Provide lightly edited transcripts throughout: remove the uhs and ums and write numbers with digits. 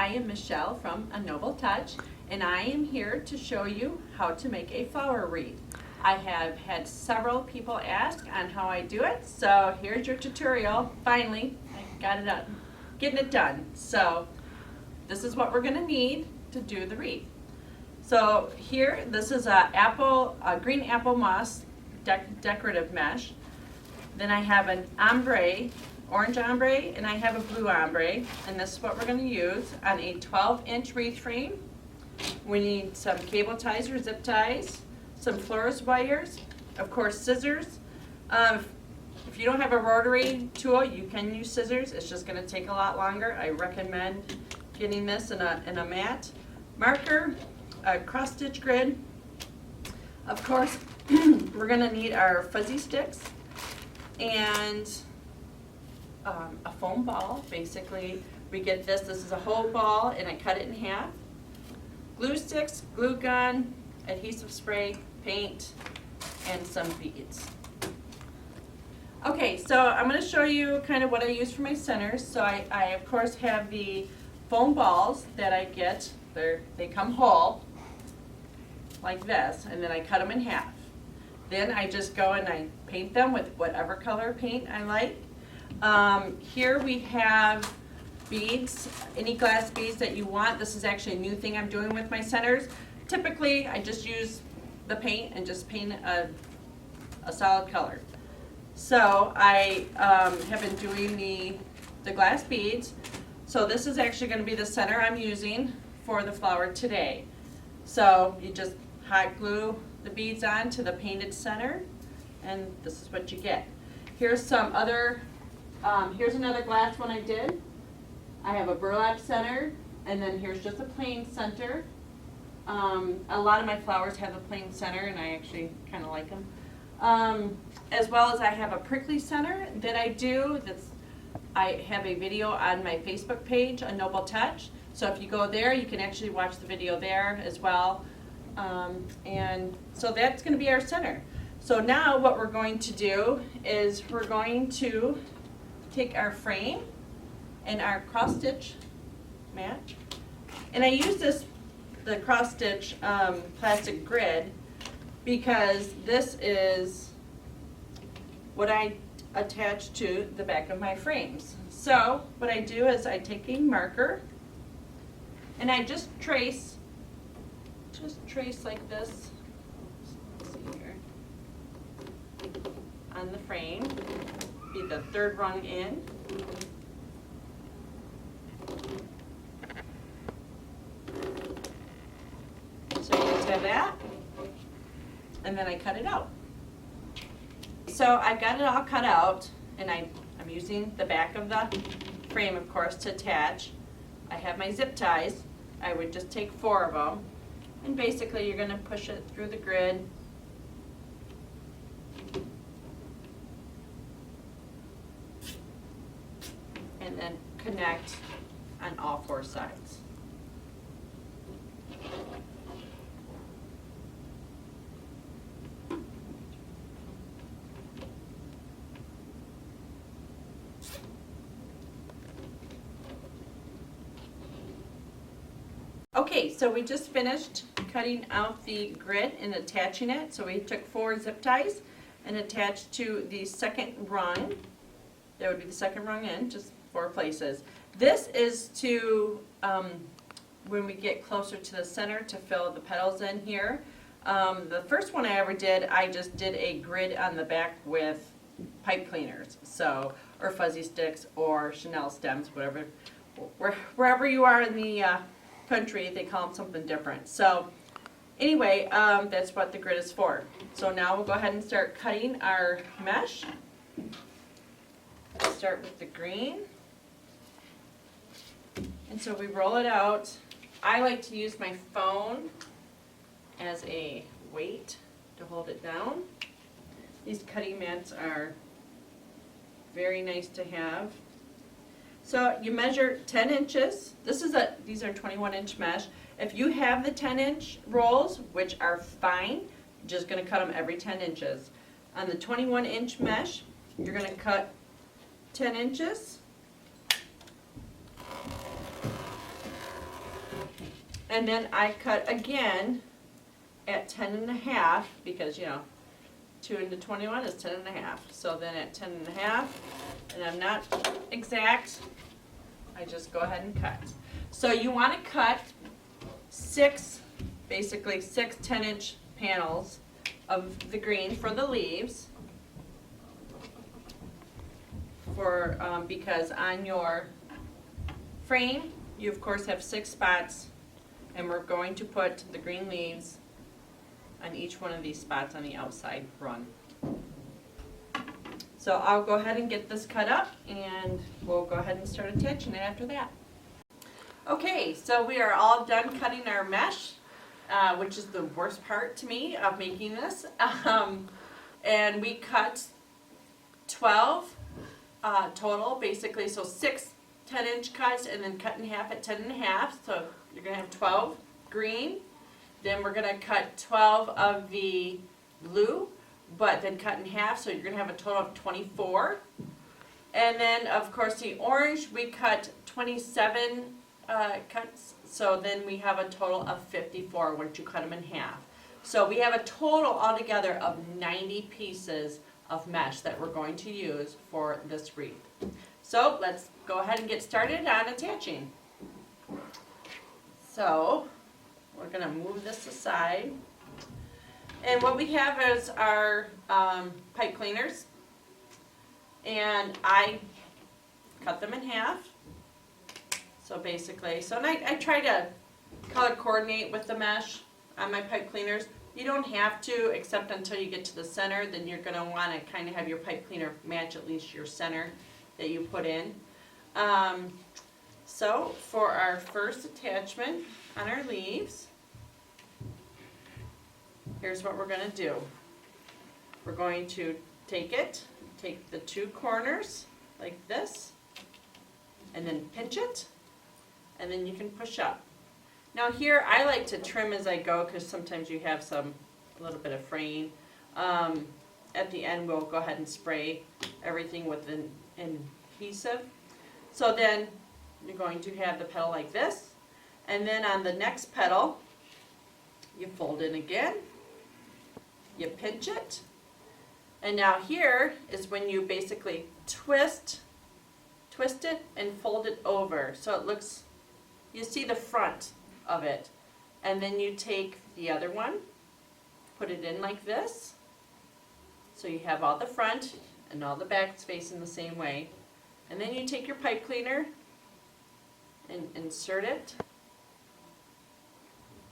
I am Michelle from A Noble Touch, and I am here to show you how to make a flower wreath. I have had several people ask on how I do it, so here's your tutorial. Finally, I got it done, getting it done. So this is what we're going to need to do the wreath. So here, this is a green apple moss decorative mesh. Then I have an ombre, orange ombre, and I have a blue ombre, and this is what we're going to use on a 12-inch wreath frame. We need some cable ties or zip ties, some florist wires, of course scissors. If you don't have a rotary tool, you can use scissors. It's just going to take a lot longer. I recommend getting this in a mat. Marker, a cross stitch grid. Of course, we're going to need our fuzzy sticks and a foam ball. Basically, we get this is a whole ball, and I cut it in half. Glue sticks, glue gun, adhesive spray, paint, and some beads. Okay, so I'm going to show you kind of what I use for my centers. So I of course have the foam balls that I get. They come whole, like this, and then I cut them in half. Then I just go and I paint them with whatever color paint I like. Here we have beads, any glass beads that you want. This is actually a new thing I'm doing with my centers. Typically, I just use the paint and just paint a solid color. So I have been doing the glass beads. So this is actually going to be the center I'm using for the flower today. So you just hot glue the beads on to the painted center, and this is what you get. Here's some other, here's another glass one I did. I have a burlap center, and then here's just a plain center. A lot of my flowers have a plain center, and I actually kind of like them. As well as I have a prickly center that I do. I have a video on my Facebook page, A Noble Touch. So if you go there, you can actually watch the video there as well. And so that's going to be our center. So now what we're going to do is we're going to take our frame and our cross stitch mat. And I use the cross stitch plastic grid because this is what I attach to the back of my frames. So what I do is I take a marker and I just trace like this. Let's see here. On the frame, be the third rung in. So you just have that, and then I cut it out. So I've got it all cut out, and I'm using the back of the frame, of course, to attach. I have my zip ties. I would just take 4 of them, and basically you're going to push it through the grid. And then connect on all 4 sides. Okay, so we just finished cutting out the grid and attaching it. So we took 4 zip ties and attached to the second rung. That would be the second rung in, just 4 places. This is to, when we get closer to the center, to fill the petals in here. The first one I ever did, I just did a grid on the back with pipe cleaners, so, or fuzzy sticks or Chanel stems, whatever, wherever you are in the country, they call them something different. So anyway, that's what the grid is for. So now we'll go ahead and start cutting our mesh. Start with the green. And so we roll it out. I like to use my phone as a weight to hold it down. These cutting mats are very nice to have. So you measure 10 inches. These are 21-inch mesh. If you have the 10-inch rolls, which are fine, you're just going to cut them every 10 inches. On the 21-inch mesh, you're going to cut 10 inches. And then I cut again at 10.5 because, you know, 2 into 21 is 10.5. So then at 10.5, and I'm not exact, I just go ahead and cut. So you want to cut basically six 10-inch panels of the green for the leaves. Because on your frame, you of course have 6 spots, and we're going to put the green leaves on each one of these spots on the outside run. So I'll go ahead and get this cut up, and we'll go ahead and start attaching it after that. Okay, so we are all done cutting our mesh, which is the worst part to me of making this. And we cut 12 total, basically, so 6 10-inch cuts and then cut in half at 10.5. So you're going to have 12 green. Then we're going to cut 12 of the blue, but then cut in half, so you're going to have a total of 24. And then, of course, the orange, we cut 27 cuts, so then we have a total of 54 once you cut them in half. So we have a total altogether of 90 pieces of mesh that we're going to use for this wreath. So let's go ahead and get started on attaching. So we're going to move this aside. And what we have is our pipe cleaners. And I cut them in half. So basically, and I try to color coordinate with the mesh on my pipe cleaners. You don't have to, except until you get to the center, then you're going to want to kind of have your pipe cleaner match at least your center that you put in. So for our first attachment on our leaves, here's what we're going to do. We're going to take the 2 corners like this, and then pinch it, and then you can push up. Now here, I like to trim as I go because sometimes you have a little bit of fraying. At the end, we'll go ahead and spray everything with an adhesive. So then you're going to have the petal like this, and then on the next petal, you fold it again, you pinch it, and now here is when you basically twist it and fold it over so it looks, you see the front of it, and then you take the other one, put it in like this, so you have all the front and all the backs facing the same way, and then you take your pipe cleaner and insert it,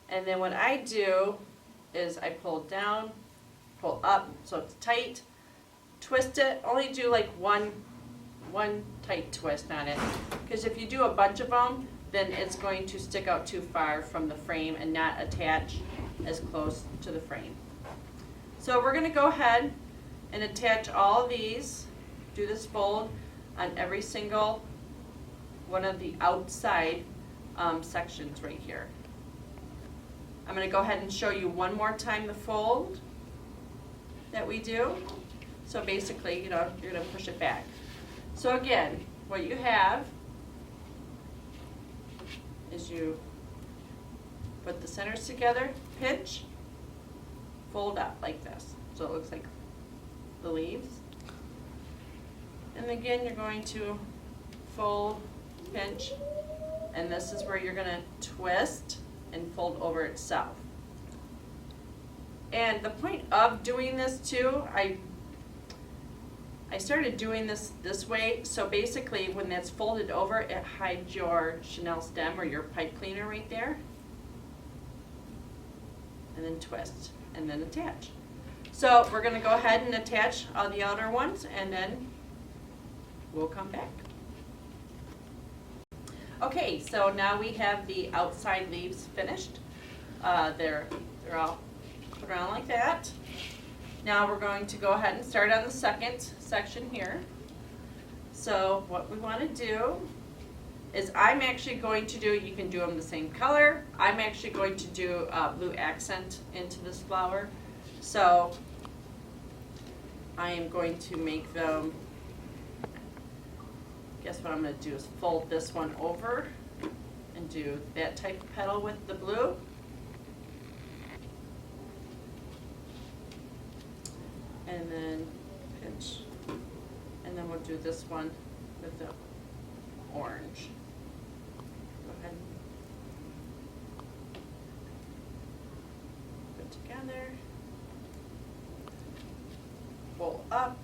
and then what I do is I pull down, pull up so it's tight, twist it, only do like one tight twist on it, because if you do a bunch of them, then it's going to stick out too far from the frame and not attach as close to the frame. So we're going to go ahead and attach all of these, do this fold on every single one of the outside sections right here. I'm going to go ahead and show you one more time the fold that we do. So basically, you're going to push it back. So again, what you have is you put the centers together, pinch, fold up like this. So it looks like the leaves. And again, you're going to fold, pinch, and this is where you're going to twist and fold over itself. And the point of doing this too, I started doing this way, so basically when that's folded over, it hides your chenille stem or your pipe cleaner right there. And then twist, and then attach. So we're going to go ahead and attach all the outer ones, and then we'll come back. Okay, so now we have the outside leaves finished. They're all put around like that. Now we're going to go ahead and start on the second section here. So what we want to do is I'm actually going to do, you can do them the same color, I'm actually going to do a blue accent into this flower. So I am going to make them, guess what I'm going to do is fold this one over and do that type of petal with the blue. And then pinch. And then we'll do this one with the orange. Go ahead and put together. Pull up,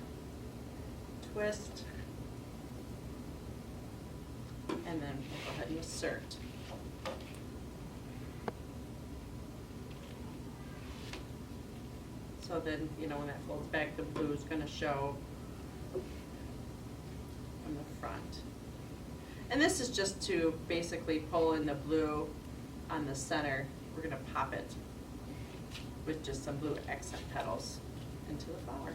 twist, and then we'll go ahead and insert. So then, you know, when that folds back, the blue is going to show on the front. And this is just to basically pull in the blue on the center. We're going to pop it with just some blue accent petals into the flower.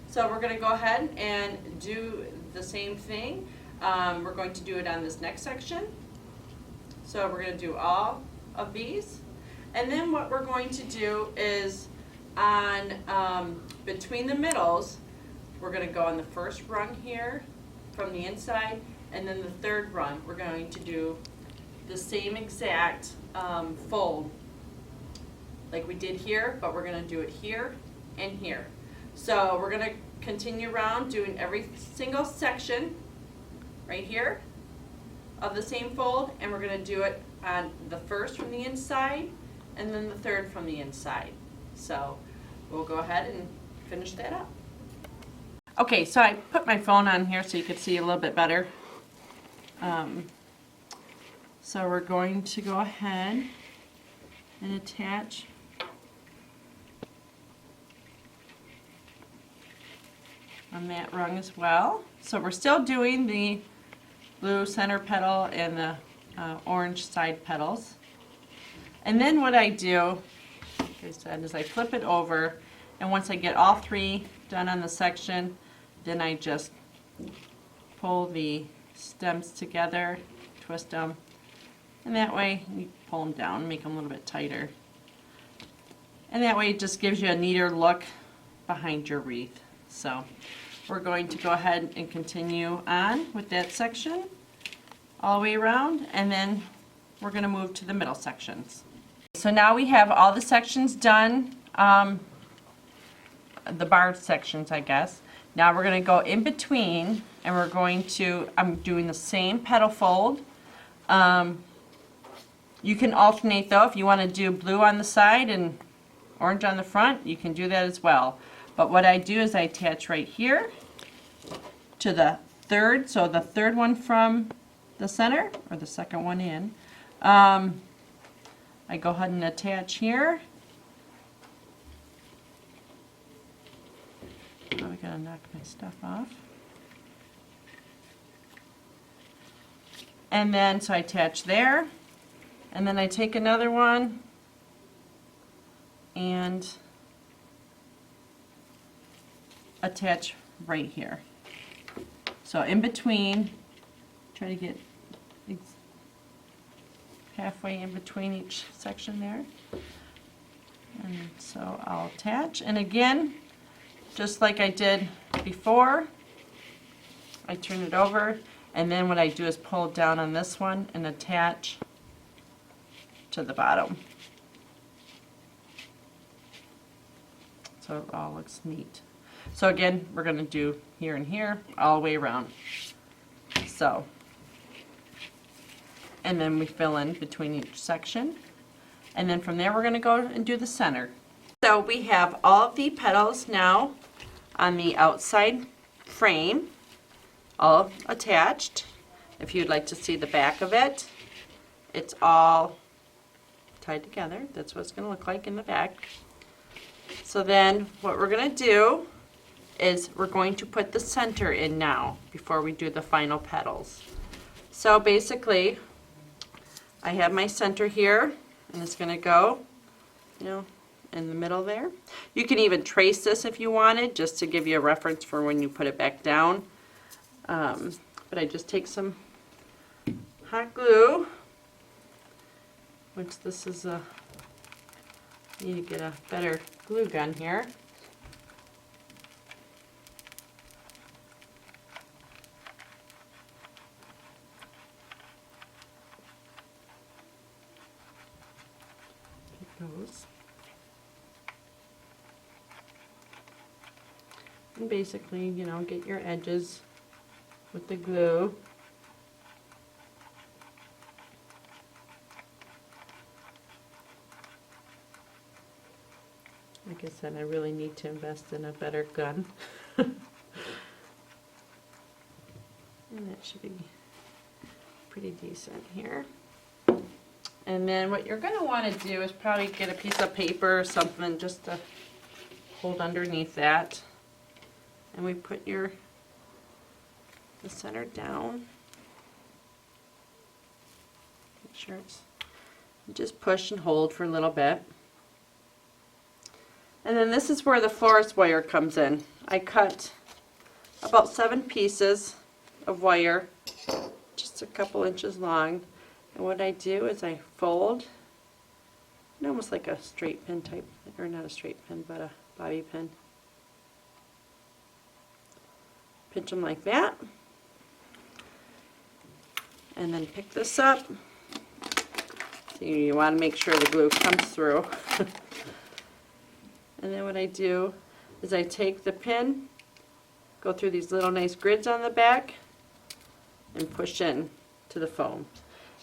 So we're going to go ahead and do the same thing. We're going to do it on this next section. So we're going to do all of these. And then what we're going to do is on between the middles, we're going to go on the first rung here from the inside, and then the third rung we're going to do the same exact fold like we did here, but we're going to do it here and here. So we're going to continue around doing every single section right here of the same fold, and we're going to do it on the first from the inside and then the third from the inside. So we'll go ahead and finish that up. Okay, so I put my phone on here so you could see a little bit better. So we're going to go ahead and attach on that rung as well. So we're still doing the blue center petal and the orange side petals. And then what I do, like I said, is I flip it over, and once I get all three done on the section, then I just pull the stems together, twist them, and that way you pull them down, make them a little bit tighter. And that way it just gives you a neater look behind your wreath. So we're going to go ahead and continue on with that section all the way around, and then we're going to move to the middle sections. So now we have all the sections done, the bar sections, I guess. Now we're going to go in between, and we're going to, I'm doing the same petal fold. You can alternate though. If you want to do blue on the side and orange on the front, you can do that as well. But what I do is I attach right here to the third, so the third one from the center, or the second one in. I go ahead and attach here. Oh, I gotta knock my stuff off. And then, so I attach there, and then I take another one and attach right here. So in between, try to get halfway in between each section there. And so I'll attach, and again, just like I did before, I turn it over, and then what I do is pull down on this one and attach to the bottom. So it all looks neat. So again, we're going to do here and here all the way around. So, and then we fill in between each section, and then from there we're going to go and do the center. So we have all of the petals now on the outside frame, all attached. If you'd like to see the back of it, it's all tied together. That's what it's going to look like in the back. So then what we're going to do is we're going to put the center in now before we do the final petals. So basically, I have my center here, and it's going to go, you know, in the middle there. You can even trace this if you wanted, just to give you a reference for when you put it back down. But I just take some hot glue, which this is a, need to get a better glue gun here. And basically, you know, get your edges with the glue. Like I said, I really need to invest in a better gun. And that should be pretty decent here. And then what you're going to want to do is probably get a piece of paper or something just to hold underneath that. And we put the center down. Make sure it's, just push and hold for a little bit. And then this is where the florist wire comes in. I cut about 7 pieces of wire, just a couple inches long. And what I do is I fold, almost like a straight pin type, or not a straight pin, but a bobby pin. Pinch them like that. And then pick this up. So you want to make sure the glue comes through. And then what I do is I take the pin, go through these little nice grids on the back, and push in to the foam.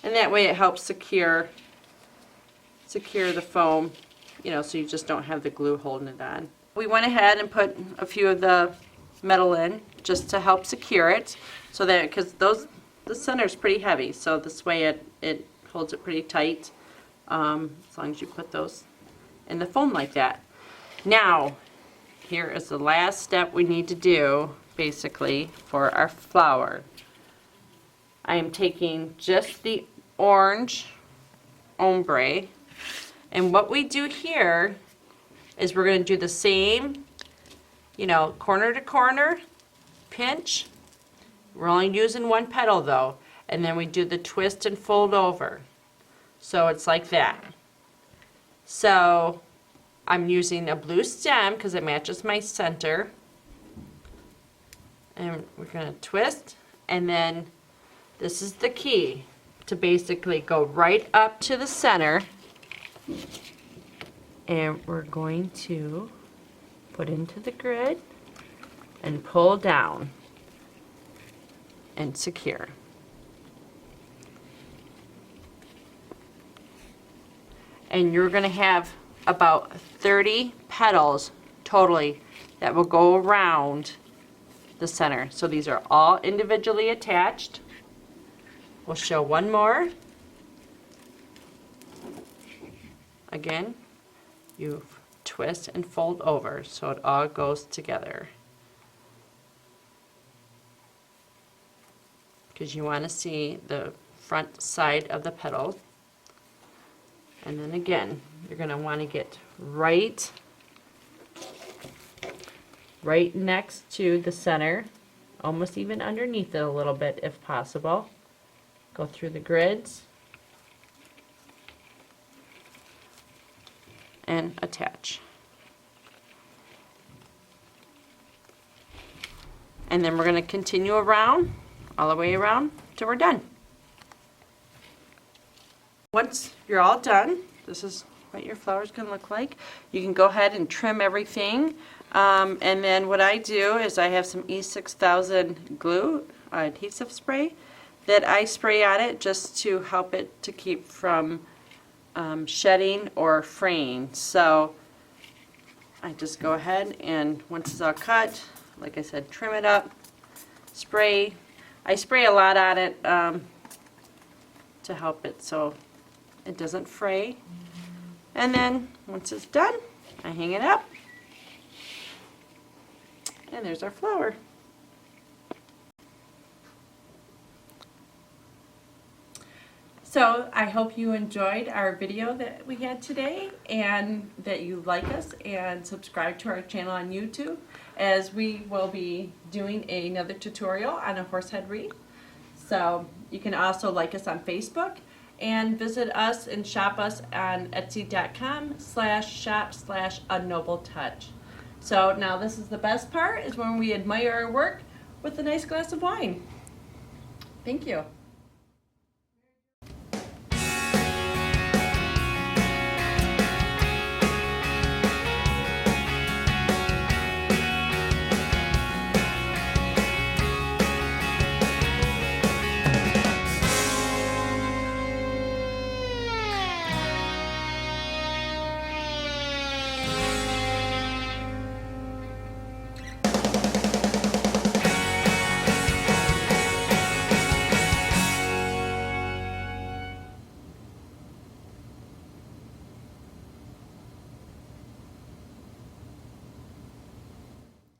And that way it helps secure the foam, you know, so you just don't have the glue holding it on. We went ahead and put a few of the metal in just to help secure it, so that, because the center is pretty heavy, so this way it holds it pretty tight, as long as you put those in the foam like that. Now, here is the last step we need to do, basically, for our flower. I am taking just the orange ombre, and what we do here is we're going to do the same, you know, corner to corner, pinch. We're only using one petal though, and then we do the twist and fold over. So it's like that. So I'm using a blue stem because it matches my center, and we're going to twist, and then this is the key to basically go right up to the center, and we're going to put into the grid and pull down and secure. And you're going to have about 30 petals totally that will go around the center. So these are all individually attached. We'll show one more. Again, you twist and fold over so it all goes together. Because you want to see the front side of the petal. And then again, you're going to want to get right next to the center, almost even underneath it a little bit if possible. Go through the grids and attach. And then we're going to continue around, all the way around till we're done. Once you're all done, this is what your flower is going to look like. You can go ahead and trim everything. And then what I do is I have some E6000 glue, adhesive spray, that I spray on it just to help it to keep from shedding or fraying. So I just go ahead and once it's all cut, like I said, trim it up, spray. I spray a lot on it to help it so it doesn't fray. And then once it's done, I hang it up. And there's our flower. So I hope you enjoyed our video that we had today, and that you like us and subscribe to our channel on YouTube, as we will be doing another tutorial on a horsehead wreath. So you can also like us on Facebook and visit us and shop us on etsy.com/shop/unnobletouch. So now this is the best part, is when we admire our work with a nice glass of wine. Thank you.